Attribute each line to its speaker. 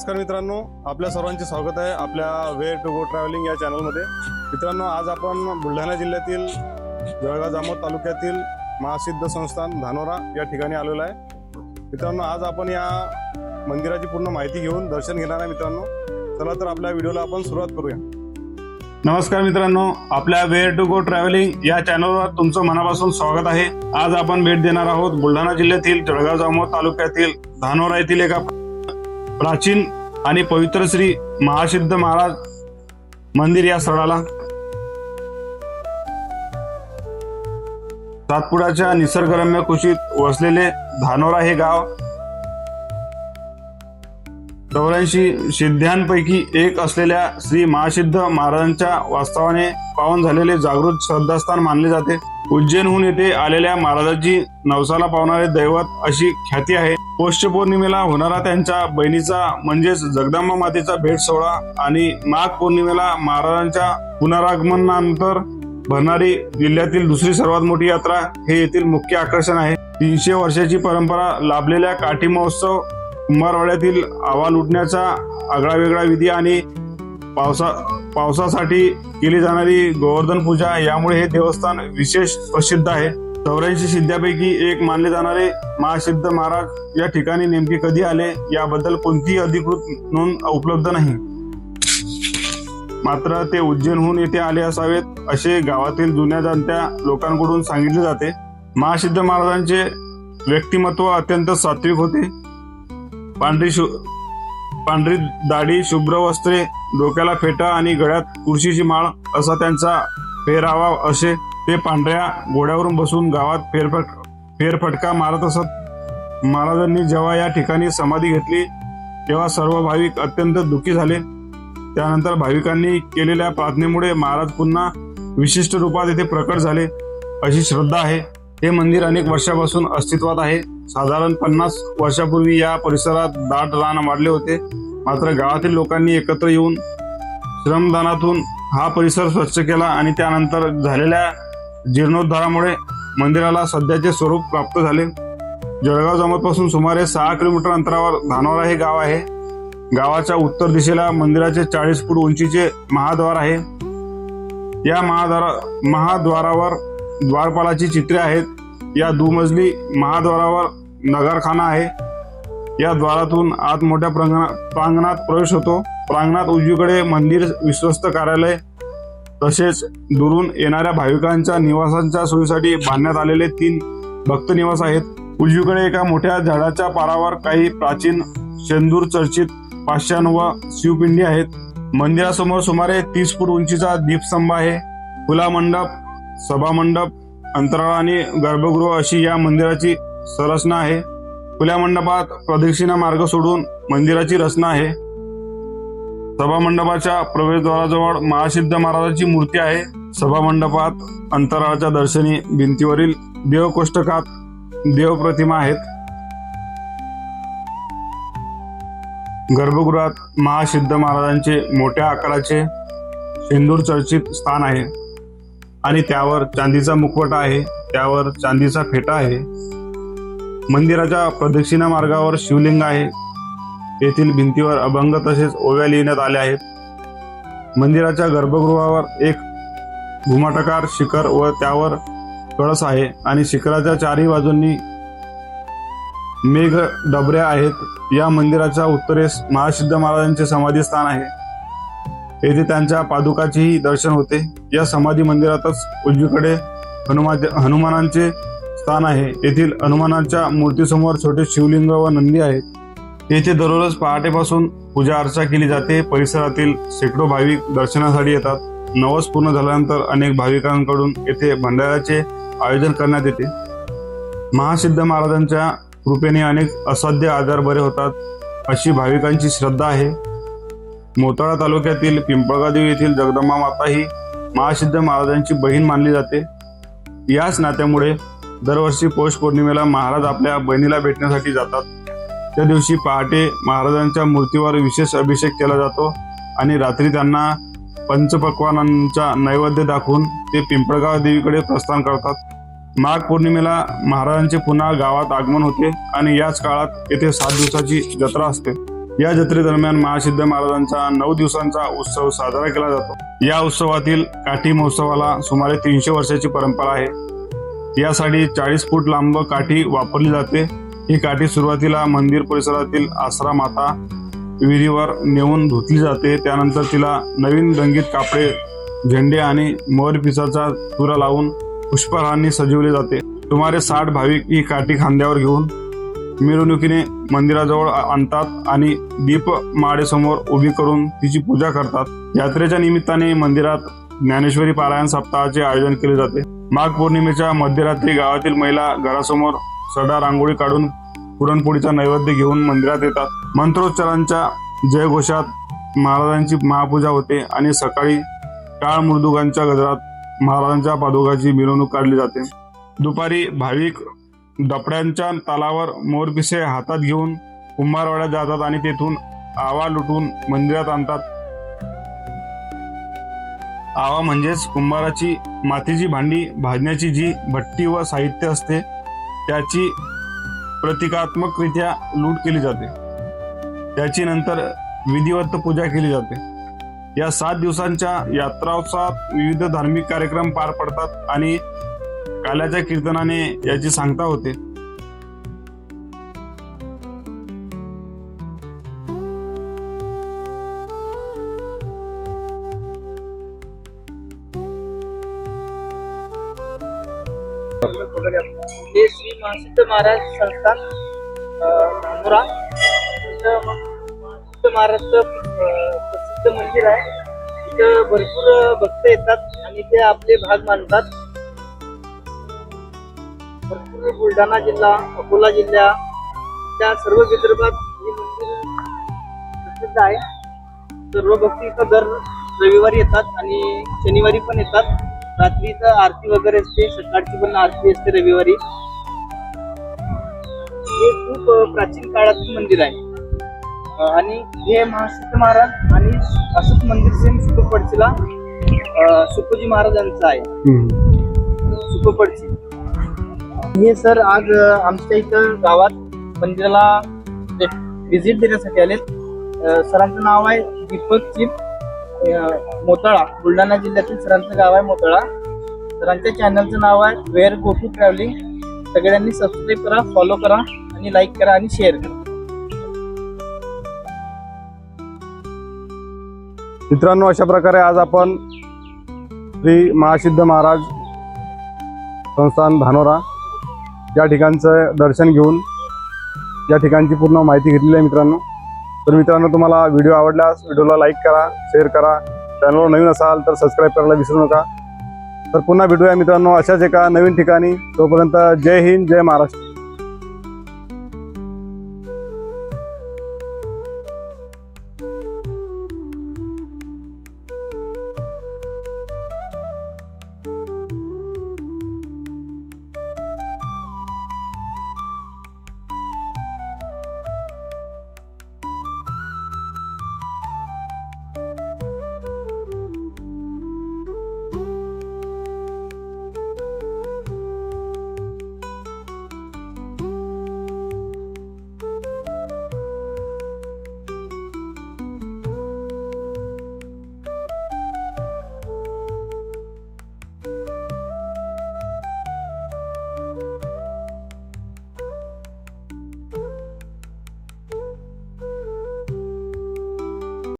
Speaker 1: नमस्कार मित्रांनो, आपल्या सर्वांचे स्वागत आहे आपल्या वेअर टू गो ट्रॅव्हलिंग या चॅनलमध्ये। मित्रांनो, आज आपण बुलढाणा जिल्ह्यातील जळगाव जामोद तालुक्यातील महासिद्ध संस्थान धानोरा या ठिकाणी आलेलो आहे। मित्रांनो, आज आपण या मंदिराची पूर्ण माहिती घेऊन दर्शन घेणार आहे। मित्रांनो, चला तर आपल्या व्हिडिओला आपण सुरुवात करूया। नमस्कार मित्रांनो, आपल्या वेअर टू गो ट्रॅव्हलिंग या चॅनलवर तुमचं मनापासून स्वागत आहे। आज आपण भेट देणार आहोत बुलढाणा जिल्ह्यातील जळगाव जामोद तालुक्यातील धानोरा येथील एका प्राचीन आणि पवित्र श्री महासिद्ध महाराज मंदिर या स्थळाला। सातपुड्याच्या निसर्गरम्य कुशीत वसलेले धानोरा हे गाव 84 सिद्ध्यांपैकी एक असलेल्या श्री महासिद्ध महाराजांच्या वास्तवाने पावन झालेले जागृत श्रद्धास्थान मानले जाते। उज्जैनहून येथे आलेल्या महाराजांची नवसाला पावणारे दैवत अशी ख्याती आहे। पौष पौर्णिमेला होणारा त्यांच्या बहिणीचा म्हणजेच जगदंबा मातेचा भेट सोहळा आणि माघ पौर्णिमेला महाराजांच्या पुनरागमनानंतर भरणारी जिल्ह्यातील दुसरी सर्वात मोठी यात्रा हे येथील मुख्य आकर्षण आहे। 300 वर्षाची परंपरा लाभलेल्या काठी महोत्सव, कुंभारवाड्यातील आवा लुटण्याचा आगळावेगळा विधी आणि पावसासाठी केली जाणारी गोवर्धन पूजा यामुळे हे देवस्थान विशेष प्रसिद्ध आहे। 84 सिद्ध्यांपैकी एक मानले जाणारे महासिद्ध महाराज या ठिकाणी नेमके कधी आले याबद्दल कोणतीही अधिकृत नोंद उपलब्ध नाही। मात्र ते उज्जैनहून येथे आले असावेत असे गावातील जुन्या जाणत्या लोकांकडून सांगितले जाते। महासिद्ध महाराजांचे व्यक्तिमत्व अत्यंत सात्विक होते। पांढरी दाढी, शुभ्र वस्त्रे, डोक्याला फेटा आणि गळ्यात कुर्शीची माळ असा त्यांचा पेहरावा असे। ते पांढऱ्या घोड्यावरून बसून गावात फेरफटका मारत असत। महाराजांनी जेव्हा या ठिकाणी समाधी घेतली तेव्हा सर्व भाविक अत्यंत दुःखी झाले। त्यानंतर भाविकांनी केलेल्या प्रार्थनेमुळे महाराज पुन्हा विशिष्ट रूपात येथे प्रकट झाले अशी श्रद्धा आहे। हे मंदिर अनेक वर्षापासून अस्तित्वात आहे। साधारण 50 वर्षापूर्वी या परिसरात दाट रान वाढले होते। मात्र गावातील लोकांनी एकत्र येऊन श्रमदानातून हा परिसर स्वच्छ केला आणि त्यानंतर झालेल्या जीर्णोद्धारामुळे मंदिराला सध्याचे स्वरूप प्राप्त झाले। जळगाव जामोदपासून सुमारे 6 किलोमीटर अंतरावर धानोरा हे गाव आहे। गावाच्या उत्तर दिशेला मंदिराचे 40 फूट उंचीचे महाद्वार आहे। या महाद्वारावर द्वारपालाची चित्रे आहेत। या दुमजली महाद्वारावर नगारखाना आहे। या द्वारातून आत मोठ्या प्रांगणात प्रवेश होतो। प्रांगणात उजवीकडे मंदिर विश्वस्त कार्यालय तसेच दुरून येणाऱ्या भाविकांच्या निवासांच्या सोयीसाठी बांधण्यात आलेले 3 भक्त निवास आहेत। उजवीकडे एका मोठ्या झाडाच्या पारावर काही प्राचीन शेंदूर चर्चित पाषाण व शिवपिंडी आहेत। मंदिरासमोर सुमारे 30 फूट उंचीचा दीपस्तंभ आहे। खुला मंडप, सभामंडप, अंतराळ आणि गर्भगृह अशी या मंदिराची संरचना आहे। खुल्या मंडपात प्रदक्षिणा मार्ग सोडून मंदिराची रचना आहे। सभामंडपाच्या प्रवेशद्वाराजवळ महासिद्ध महाराजांची मूर्ती आहे। सभामंडपात अंतराळाच्या दर्शनी भिंतीवरील देवकोष्टकात देवप्रतिमा आहेत। गर्भगृहात महासिद्ध महाराजांचे मोठ्या आकाराचे शेंदूर चर्चित स्थान आहे आणि त्यावर चांदीचा मुखवटा आहे। त्यावर चांदीचा फेटा आहे। मंदिराच्या प्रदक्षिणा मार्गावर शिवलिंग आहे। येथील भिंतीवर अभंग तसेच ओव्या लिहिण्यात आल्या आहेत। मंदिराच्या गर्भगृहावर एक घुमाटकार शिखर व त्यावर कळस आहे आणि शिखराच्या 4ही बाजूंनी मेघ डबऱ्या आहेत। या मंदिराच्या उत्तरेस महासिद्ध महाराजांचे समाधी स्थान आहे। येथे त्यांच्या पादुकाचेही दर्शन होते। या समाधी मंदिरातच उजवीकडे हनुमानांचे स्थान आहे। येथील हनुमानांच्या मूर्तीसमोर छोटे शिवलिंग व नंदी आहेत। येथे दररोज पहाटेपासून पूजा अर्चा केली जाते। परिसरातील शेकडो भाविक दर्शनासाठी येतात। नवस पूर्ण झाल्यानंतर अनेक भाविकांकडून येथे भंडाऱ्याचे आयोजन करण्यात येते। महासिद्ध महाराजांच्या कृपेने अनेक असाध्य आजार बरे होतात अशी भाविकांची श्रद्धा आहे। मोताळा तालुक्यातील पिंपळगाव येथील जगदंबा माता ही महासिद्ध महाराजांची बहीण मानली जाते। याच नात्यामुळे दरवर्षी पौष पौर्णिमेला महाराज आपल्या बहिणीला भेटण्यासाठी जातात। त्या दिवशी पहाटे महाराजांच्या मूर्तीवर विशेष अभिषेक केला जातो आणि रात्री त्यांना पंचपक्वान्नांचा नैवेद्य दाखवून ते पिंपळगाव देवीकडे प्रस्थान करतात। माघ पौर्णिमेला महाराजांचे पुन्हा गावात आगमन होते आणि याच काळात येथे 7 दिवसाची जत्रा असते। या जत्रेदरम्यान महासिद्ध महाराजांचा 9 दिवसांचा उत्सव साजरा केला जातो। या उत्सवातील काठी महोत्सवाला सुमारे 300 वर्षाची परंपरा आहे। यासाठी 40 फूट लांब काठी वापरली जाते। ही काठी सुरुवातीला मंदिर परिसरातील आसरा माता विहिरीवर नेऊन धुतली जाते। त्यानंतर तिला नवीन रंगीत कापडे, झेंडे आणि मोरपिसाचा चुरा लावून पुष्पहारांनी सजवले जाते। सुमारे 60 भाविक ही काठी खांद्यावर घेऊन मिरवणुकीने मंदिराजवळ आणतात आणि दीप माळेसमोर उभी करून तिची पूजा करतात। यात्रेच्या निमित्ताने मंदिरात ज्ञानेश्वरी पारायण सप्ताहाचे आयोजन केले जाते। माघ पौर्णिमेच्या मध्यरात्री गावातील महिला घरासमोर सडा रांगोळी काढून पुरणपोळीचा नैवेद्य घेऊन मंदिरात येतात। मंत्रोच्चारांच्या जयघोषात महाराजांची महापूजा होते आणि सकाळी टाळ मृदुंगांच्या गजरात महाराजांच्या पादुकाची मिरवणूक काढली जाते। दुपारी भाविक डफड्यांच्या तालावर मोरपिसे हातात घेऊन कुंभारवाड्यात जातात आणि तेथून आवा लुटून मंदिरात आणतात। आवा म्हणजेच कुंभाराची मातीची भांडी भाजण्याची जी भट्टी व साहित्य असते त्याची प्रतिकात्मकरित्या लूट केली जाते। त्याची नंतर विधिवत पूजा केली जाते। या 7 दिवसांच्या यात्राोत्सवात विविध धार्मिक कार्यक्रम पार पडतात आणि काल्याच्या कीर्तनाने याची सांगता होते।
Speaker 2: हे श्री महासिद्ध महाराज संस्थान धानोरा महाराष्ट्र प्रसिद्ध मंदिर आहे। इथं भरपूर भक्त येतात आणि ते आपले भाग मानतात। भरपूर बुलढाणा जिल्हा, अकोला जिल्हा त्या सर्व विदर्भात हे मंदिर प्रसिद्ध आहे। सर्व भक्त इथं दर रविवारी येतात आणि शनिवारी पण येतात। रात्रीचं आरती वगैरे असते, सकाळची पण आरती असते रविवारी। हे खूप प्राचीन काळातील मंदिर आहे आणि हे महासिद्ध महाराज आणि असंच मंदिर सेम सुकोपडचीला सुकोजी महाराजांचं आहे। सुकोपडची हे सर आज आमच्या इथं गावात मंदिराला व्हिजिट देण्यासाठी आलेत। सरांचं नाव आहे दीपक चिप मोताळा, बुलढाणा जिल्ह्यातील सरांचं गाव आहे मोताळा। सरांच्या चॅनलचं नाव आहे वेअर गो टू ट्रॅव्हलिंग। सगळ्यांनी सबस्क्राईब करा, फॉलो करा आणि लाईक करा आणि शेअर करा।
Speaker 1: मित्रांनो, अशा प्रकारे आज आपण श्री महासिद्ध महाराज संस्थान धानोरा या ठिकाणचं दर्शन घेऊन या ठिकाणची पूर्ण माहिती घेतलेली आहे मित्रांनो। तर मित्रांनो, तुम्हाला व्हिडिओ आवडल्यास व्हिडिओला लाईक करा, शेअर करा, चॅनलवर नवीन असाल तर सबस्क्राईब करायला विसरू नका। तर पुन्हा भेटूया मित्रांनो अशाच एका नवीन ठिकाणी। तोपर्यंत जय हिंद, जय महाराष्ट्र।